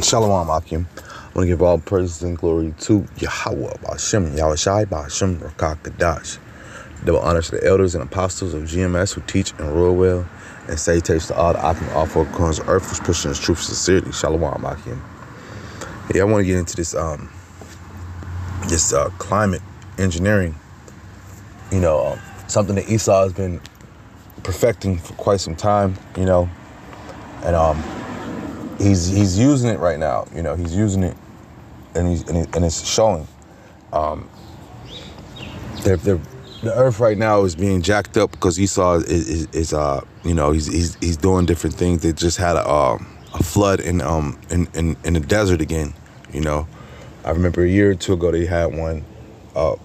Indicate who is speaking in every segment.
Speaker 1: Shalom Akim. I want to give all praise and glory to Yahweh, Ba'ashem, Yahushai, Ba'ashem, Rakakadash. Double honor to the elders and apostles of GMS who teach and rule well, and salutations to all the Akim, all four corners of earth, who's pushing his truth sincerely. Shalom Akim. Yeah, I want to get into this climate engineering. Something that Esau has been perfecting for quite some time. And he's using it right now. He's using it, and it's showing. The earth right now is being jacked up because Esau is he's doing different things. They just had a flood in the desert again. I remember a year or two ago they had one, of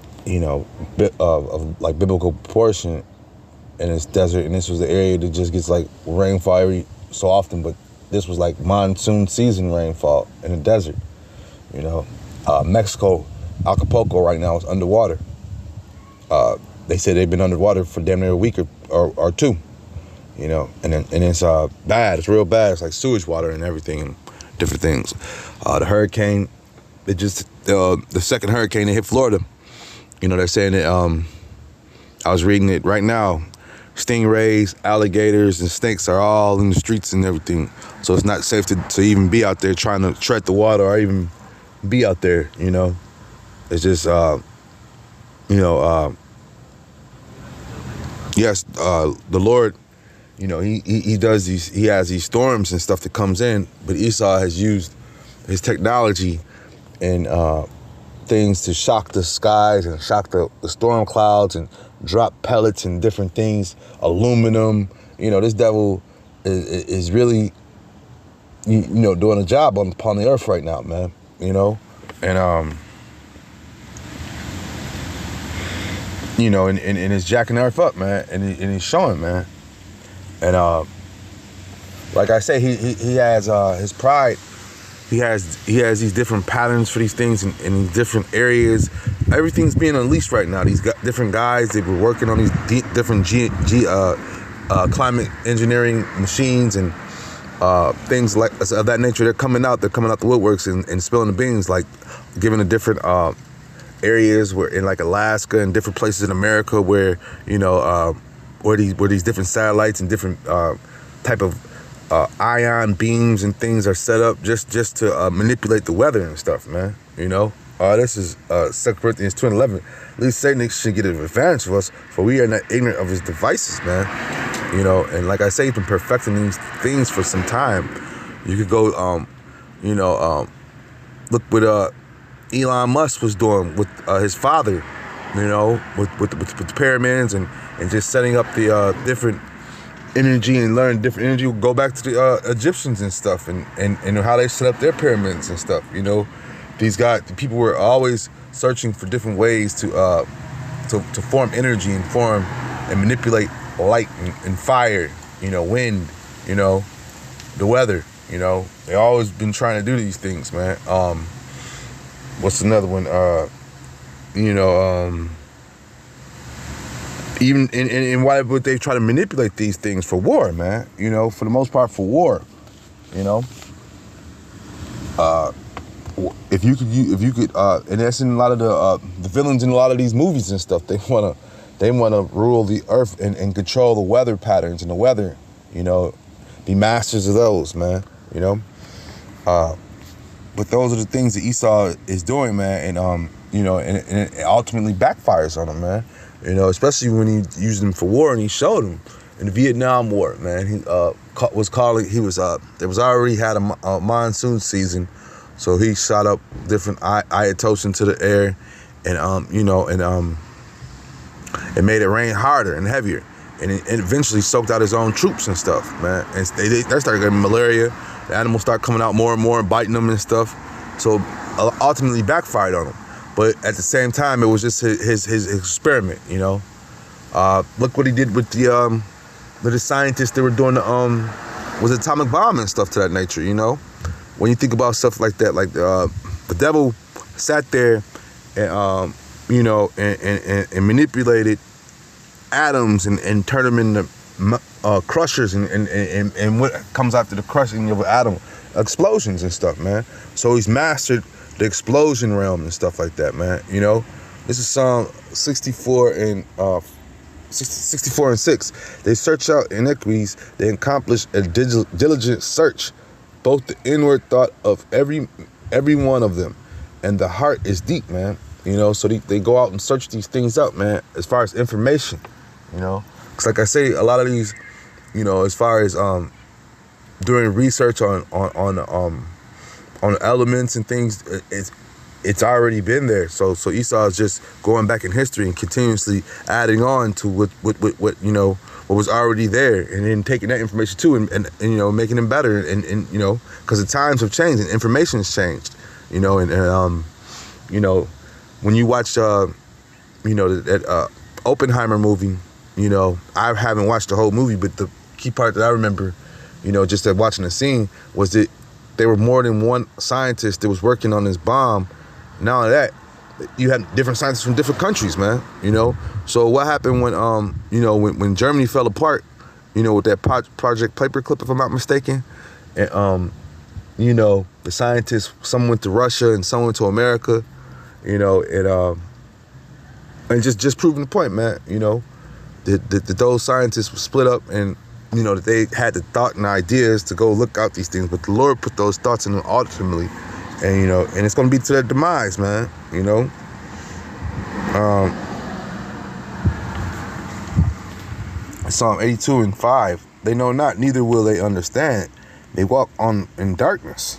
Speaker 1: like biblical proportion in this desert, and this was the area that just gets like rainfall every so often, but this was like monsoon season rainfall in the desert. Mexico, Acapulco right now is underwater. They said they've been underwater for damn near a week or two. And it's bad. It's real bad. It's like sewage water and everything and different things. The hurricane, the second hurricane that hit Florida. They're saying that I was reading it right now. Stingrays, alligators, and snakes are all in the streets and everything. So it's not safe to even be out there trying to tread the water or even be out there. It's just yes, the Lord, he does these, he has these storms and stuff that comes in, but Esau has used his technology and things to shock the skies and shock the storm clouds and drop pellets and different things, aluminum. This devil is really, doing a job upon the earth right now, man. And and it's jacking the earth up, man, and he's showing, man. And like I say, he has his pride. He has these different patterns for these things in these different areas. Everything's being unleashed right now. These different guys, they were working on these different climate engineering machines and things like of that nature. They're coming out the woodworks and spilling the beans, like giving the different areas where in like Alaska and different places in America where where these different satellites and different type of ion beams and things are set up just to manipulate the weather and stuff, man. This is 2 Corinthians 2:11. At least Satan should get an advantage of us, for we are not ignorant of his devices, man. And like I say, he's been perfecting these things for some time. You could go look what Elon Musk was doing with his father, with the pyramids and just setting up the different energy and learn different energy. We'll go back to the Egyptians and stuff and how they set up their pyramids and stuff. The people were always searching for different ways to form energy and form and manipulate light and fire, wind, the weather. They always been trying to do these things, man. What's another one? Even and why would they try to manipulate these things for war, man? For the most part, for war. If you could, and that's in a lot of the villains in a lot of these movies and stuff. They wanna rule the earth and control the weather patterns and the weather. Be masters of those, man. But those are the things that Esau is doing, man, and it ultimately backfires on him, man. Especially when he used them for war, and he showed them in the Vietnam War, man. He was calling. There was already had a monsoon season, so he shot up different isotops into the air, and it made it rain harder and heavier, and it eventually soaked out his own troops and stuff, man. And they started getting malaria. The animals start coming out more and more and biting them and stuff. So ultimately backfired on him. But at the same time, it was just his experiment, Look what he did with the scientists that were doing the atomic bomb and stuff to that nature, When you think about stuff like that, like the devil sat there and and manipulated atoms and turned them into crushers and what comes after the crushing of an atom explosions and stuff, man. So he's mastered the explosion realm and stuff like that, man. You know, this is Psalm 64 and 64 and 6. They search out iniquities. They accomplish a diligent search, both the inward thought of every one of them, and the heart is deep, man. You know, so they go out and search these things out, man. As far as information, you know, because like I say, a lot of these, you know, as far as doing research on elements and things, it's already been there. So Esau is just going back in history and continuously adding on to what you know, what was already there, and then taking that information too and you know, making them better, and you know, because the times have changed and information has changed, you know, and you know, when you watch you know, that Oppenheimer movie, you know, I haven't watched the whole movie, but the key part that I remember, you know, just at watching the scene, was that there were more than one scientist that was working on this bomb. Now that you had different scientists from different countries, man, you know. So what happened when you know, when Germany fell apart, you know, with that Project Paperclip, if I'm not mistaken, and you know, the scientists, some went to Russia and some went to America, you know, and just proving the point, man, you know, that those scientists were split up, and you know, that they had the thought and ideas to go look out these things, but the Lord put those thoughts in them ultimately, and you know, and it's gonna be to their demise, man. You know, Psalm 82 and 5. They know not, neither will they understand. They walk on in darkness.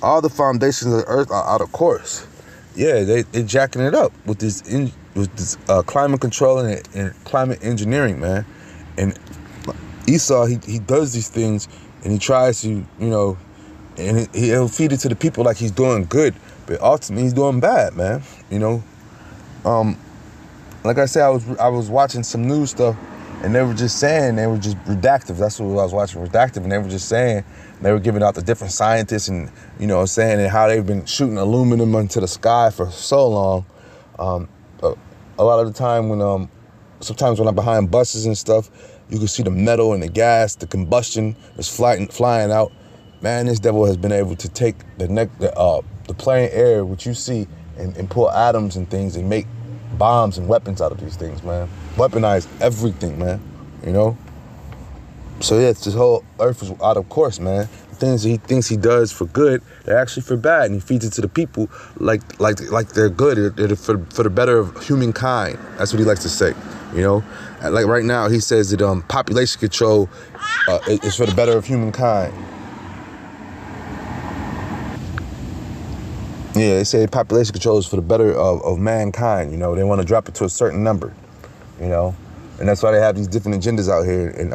Speaker 1: All the foundations of the earth are out of course. Yeah, they jacking it up with this climate control and climate engineering, man. And Esau, he does these things, and he tries to, you know, and he'll feed it to the people like he's doing good, but ultimately he's doing bad, man. You know, like I said, I was watching some news stuff, and they were just saying, they were just redactive. That's what I was watching, redactive, and they were just saying, they were giving out the different scientists, and you know, saying and how they've been shooting aluminum into the sky for so long. A lot of the time when sometimes when I'm behind buses and stuff, you can see the metal and the gas, the combustion is flying out. Man, this devil has been able to take the plain air, which you see, and pull atoms and things and make bombs and weapons out of these things, man. Weaponize everything, man. You know? So yeah, this whole earth is out of course, man. The things he thinks he does for good, they're actually for bad, and he feeds it to the people like they're good. They're for the better of humankind. That's what he likes to say. You know, like right now he says that population control is for the better of humankind. Yeah, they say population control is for the better of mankind. You know, they want to drop it to a certain number. You know, and that's why they have these different agendas out here, and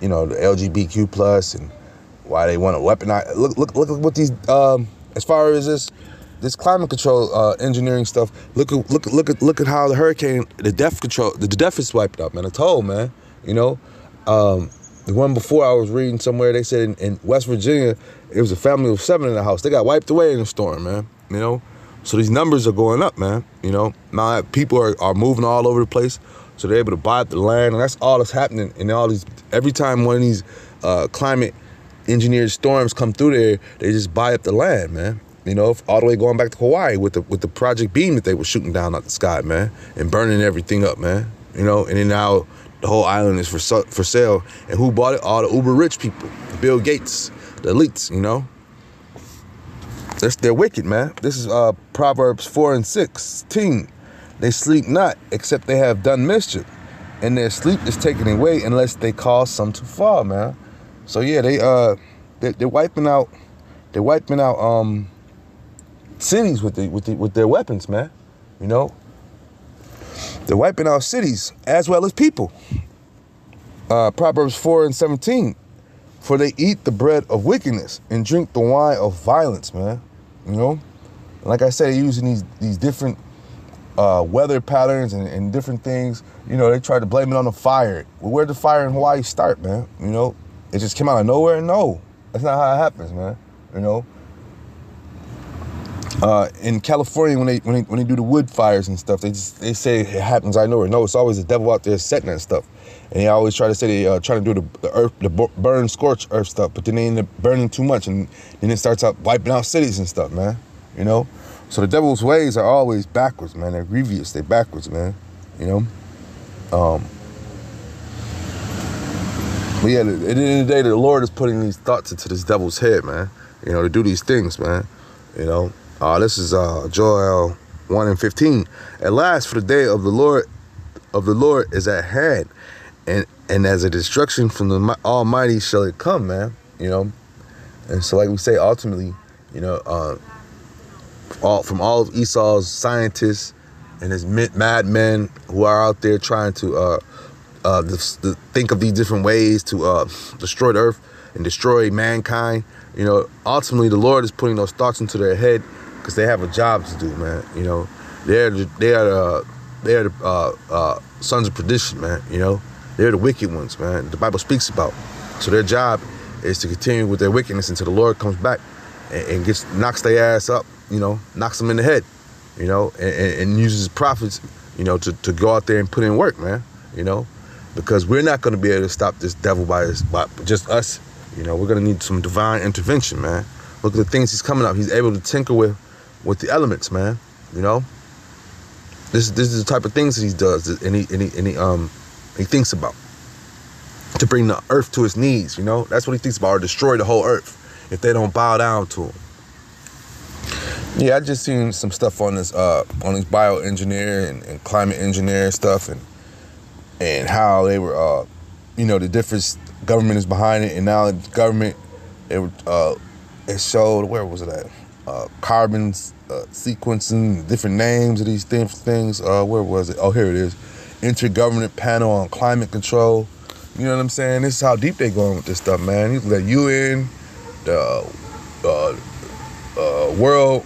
Speaker 1: you know, the LGBTQ plus, and why they want to weaponize. Look at what these as far as this climate control engineering stuff. Look at how the hurricane, the death is wiped out, man. I told, man. You know, the one before I was reading somewhere, they said in West Virginia, it was a family of 7 in the house. They got wiped away in the storm, man. You know, so these numbers are going up, man. You know, now people are moving all over the place, so they're able to buy up the land, and that's all that's happening. And all these, every time one of these climate engineered storms come through there, they just buy up the land, man. You know, all the way going back to Hawaii with the Project Beam that they were shooting down out the sky, man, and burning everything up, man. You know, and then now the whole island is for sale. And who bought it? All the uber rich people, Bill Gates, the elites. You know, they're wicked, man. This is Proverbs 4 and 16. They sleep not, except they have done mischief, and their sleep is taken away unless they cause some to fall, man. So yeah, they're wiping out. They're wiping out cities with their weapons, man. You know, they're wiping out cities as well as people. Proverbs 4 and 17. For they eat the bread of wickedness and drink the wine of violence, man. You know, like I said, using these different weather patterns and different things. You know, they try to blame it on the fire. Well, where'd the fire in Hawaii start, man? You know, it just came out of nowhere. No, that's not how it happens, man. You know, In California, when they do the wood fires and stuff, they say it happens out of nowhere. No, it's always the devil out there setting that stuff, and they always try to say they trying to do the burn, scorch earth stuff, but then they end up burning too much, and then it starts out wiping out cities and stuff, man. You know, so the devil's ways are always backwards, man. They're grievous. They're backwards, man. You know. But yeah, at the end of the day, the Lord is putting these thoughts into this devil's head, man. You know, to do these things, man. You know. This is Joel 1:15. At last, for the day of the Lord is at hand, and as a destruction from the Almighty shall it come, man. You know, and so like we say, ultimately, you know, from all of Esau's scientists and his madmen who are out there trying to think of these different ways to destroy the earth and destroy mankind. You know, ultimately, the Lord is putting those thoughts into their head, because they have a job to do, man. You know, they're the sons of perdition, man. You know, they're the wicked ones, man. The Bible speaks about. So their job is to continue with their wickedness until the Lord comes back and knocks their ass up. You know, knocks them in the head. You know, and uses prophets, you know, to go out there and put in work, man. You know, because we're not going to be able to stop this devil by just us. You know, we're going to need some divine intervention, man. Look at the things he's coming up. He's able to tinker with the elements, man. You know, this is the type of things that he does, and he thinks about to bring the earth to its knees. You know, that's what he thinks about, or destroy the whole earth if they don't bow down to him. Yeah, I just seen some stuff on this bioengineer and climate engineer stuff, and how they were, you know, the different government is behind it, and now the government it showed, where was it at? Carbon sequencing, different names of these things. Where was it? Oh, here it is. Intergovernmental Panel on Climate Control. You know what I'm saying? This is how deep they going with this stuff, man. The UN, the World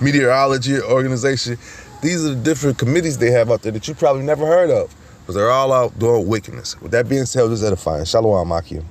Speaker 1: Meteorology Organization. These are the different committees they have out there that you probably never heard of, because they're all out doing wickedness. With that being said, this is edifying. Shalom, Akim.